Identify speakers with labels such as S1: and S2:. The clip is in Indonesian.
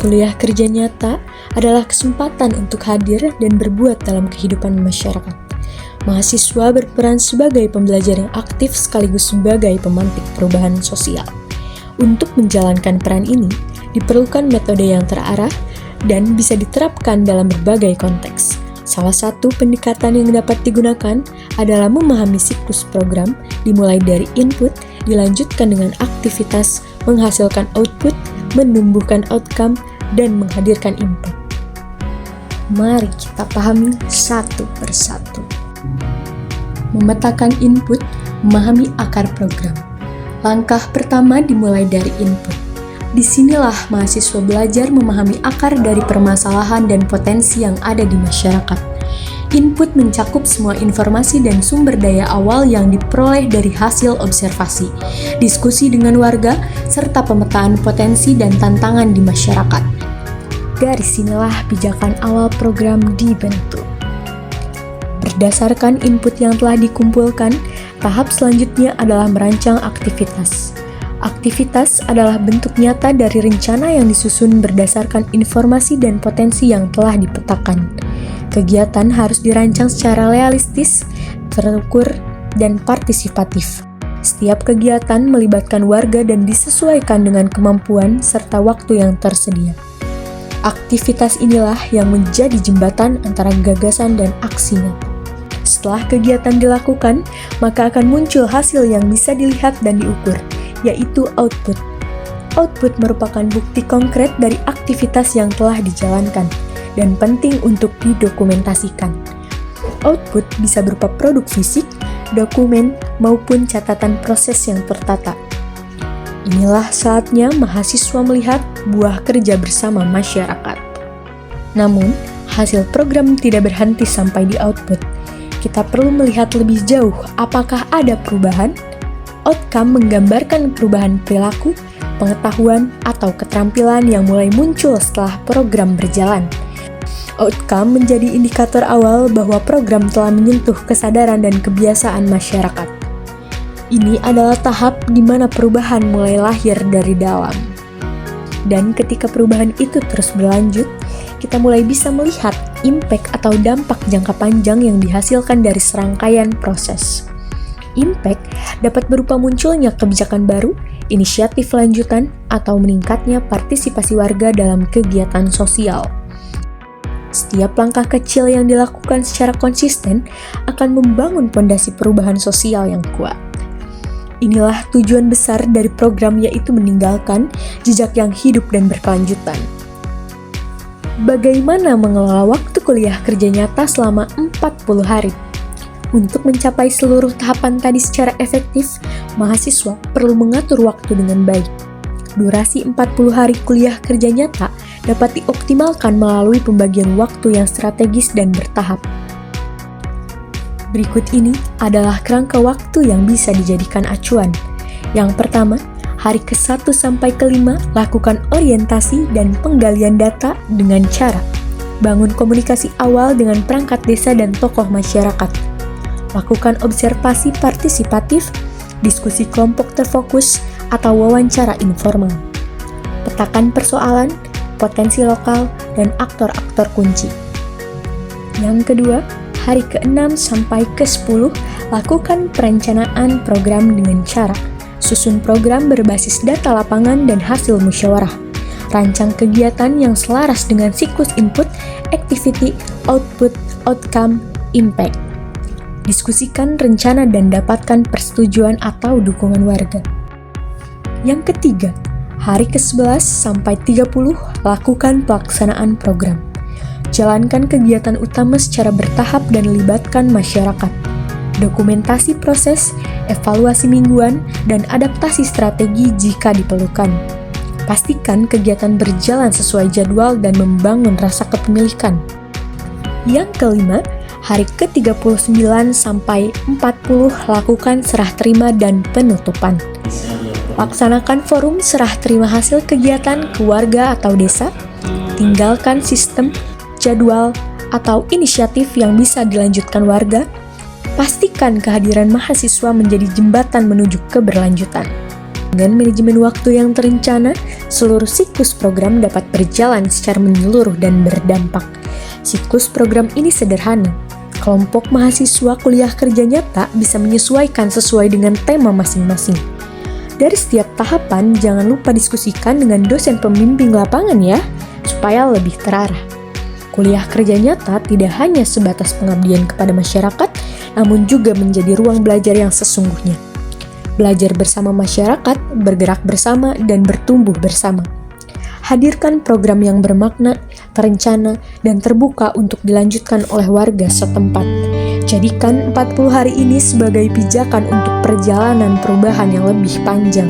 S1: Kuliah kerja nyata adalah kesempatan untuk hadir dan berbuat dalam kehidupan masyarakat. Mahasiswa berperan sebagai pembelajar yang aktif sekaligus sebagai pemantik perubahan sosial. Untuk menjalankan peran ini, diperlukan metode yang terarah dan bisa diterapkan dalam berbagai konteks. Salah satu pendekatan yang dapat digunakan adalah memahami siklus program, dimulai dari input, dilanjutkan dengan aktivitas, menghasilkan output, menumbuhkan outcome, dan menghadirkan impact. Mari kita pahami satu persatu. Memetakan input, memahami akar program. Langkah pertama dimulai dari input. Disinilah mahasiswa belajar memahami akar dari permasalahan dan potensi yang ada di masyarakat. Input mencakup semua informasi dan sumber daya awal yang diperoleh dari hasil observasi, diskusi dengan warga, serta pemetaan potensi dan tantangan di masyarakat. Dari sinilah pijakan awal program dibentuk. Berdasarkan input yang telah dikumpulkan, tahap selanjutnya adalah merancang aktivitas. Aktivitas adalah bentuk nyata dari rencana yang disusun berdasarkan informasi dan potensi yang telah dipetakan. Kegiatan harus dirancang secara realistis, terukur, dan partisipatif. Setiap kegiatan melibatkan warga dan disesuaikan dengan kemampuan serta waktu yang tersedia. Aktivitas inilah yang menjadi jembatan antara gagasan dan aksi nyata. Setelah kegiatan dilakukan, maka akan muncul hasil yang bisa dilihat dan diukur, yaitu output. Output merupakan bukti konkret dari aktivitas yang telah dijalankan dan penting untuk didokumentasikan. Output bisa berupa produk fisik, dokumen, maupun catatan proses yang tertata. Inilah saatnya mahasiswa melihat buah kerja bersama masyarakat. Namun, hasil program tidak berhenti sampai di output. Kita perlu melihat lebih jauh apakah ada perubahan. Outcome menggambarkan perubahan perilaku, pengetahuan, atau keterampilan yang mulai muncul setelah program berjalan. Outcome menjadi indikator awal bahwa program telah menyentuh kesadaran dan kebiasaan masyarakat. Ini adalah tahap di mana perubahan mulai lahir dari dalam. Dan ketika perubahan itu terus berlanjut, kita mulai bisa melihat impact atau dampak jangka panjang yang dihasilkan dari serangkaian proses. Impact dapat berupa munculnya kebijakan baru, inisiatif lanjutan, atau meningkatnya partisipasi warga dalam kegiatan sosial. Setiap langkah kecil yang dilakukan secara konsisten akan membangun fondasi perubahan sosial yang kuat. Inilah tujuan besar dari program, yaitu meninggalkan jejak yang hidup dan berkelanjutan. Bagaimana mengelola waktu kuliah kerja nyata selama 40 hari? Untuk mencapai seluruh tahapan tadi secara efektif, mahasiswa perlu mengatur waktu dengan baik. Durasi 40 hari kuliah kerja nyata dapat dioptimalkan melalui pembagian waktu yang strategis dan bertahap. Berikut ini adalah kerangka waktu yang bisa dijadikan acuan. Yang pertama, hari ke-1 sampai ke-5 lakukan orientasi dan penggalian data dengan cara bangun komunikasi awal dengan perangkat desa dan tokoh masyarakat. Lakukan observasi partisipatif, diskusi kelompok terfokus, atau wawancara informal. Petakan persoalan, potensi lokal, dan aktor-aktor kunci. Yang kedua, hari ke-6 sampai ke-10 lakukan perencanaan program dengan cara susun program berbasis data lapangan dan hasil musyawarah. Rancang kegiatan yang selaras dengan siklus input, activity, output, outcome, impact. Diskusikan rencana dan dapatkan persetujuan atau dukungan warga. Yang ketiga, hari ke-11 sampai 30 lakukan pelaksanaan program. Jalankan kegiatan utama secara bertahap dan libatkan masyarakat. Dokumentasi proses, evaluasi mingguan, dan adaptasi strategi jika diperlukan. Pastikan kegiatan berjalan sesuai jadwal dan membangun rasa kepemilikan. Yang kelima, hari ke-39 sampai 40 lakukan serah terima dan penutupan. Laksanakan forum serah terima hasil kegiatan ke warga atau desa. Tinggalkan sistem, jadwal, atau inisiatif yang bisa dilanjutkan warga. Pastikan kehadiran mahasiswa menjadi jembatan menuju keberlanjutan. Dengan manajemen waktu yang terencana, seluruh siklus program dapat berjalan secara menyeluruh dan berdampak. Siklus program ini sederhana. Kelompok mahasiswa kuliah kerja nyata bisa menyesuaikan sesuai dengan tema masing-masing. Dari setiap tahapan, jangan lupa diskusikan dengan dosen pembimbing lapangan ya, supaya lebih terarah. Kuliah kerja nyata tidak hanya sebatas pengabdian kepada masyarakat, namun juga menjadi ruang belajar yang sesungguhnya. Belajar bersama masyarakat, bergerak bersama, dan bertumbuh bersama. Hadirkan program yang bermakna, terencana, dan terbuka untuk dilanjutkan oleh warga setempat. Jadikan 40 hari ini sebagai pijakan untuk perjalanan perubahan yang lebih panjang.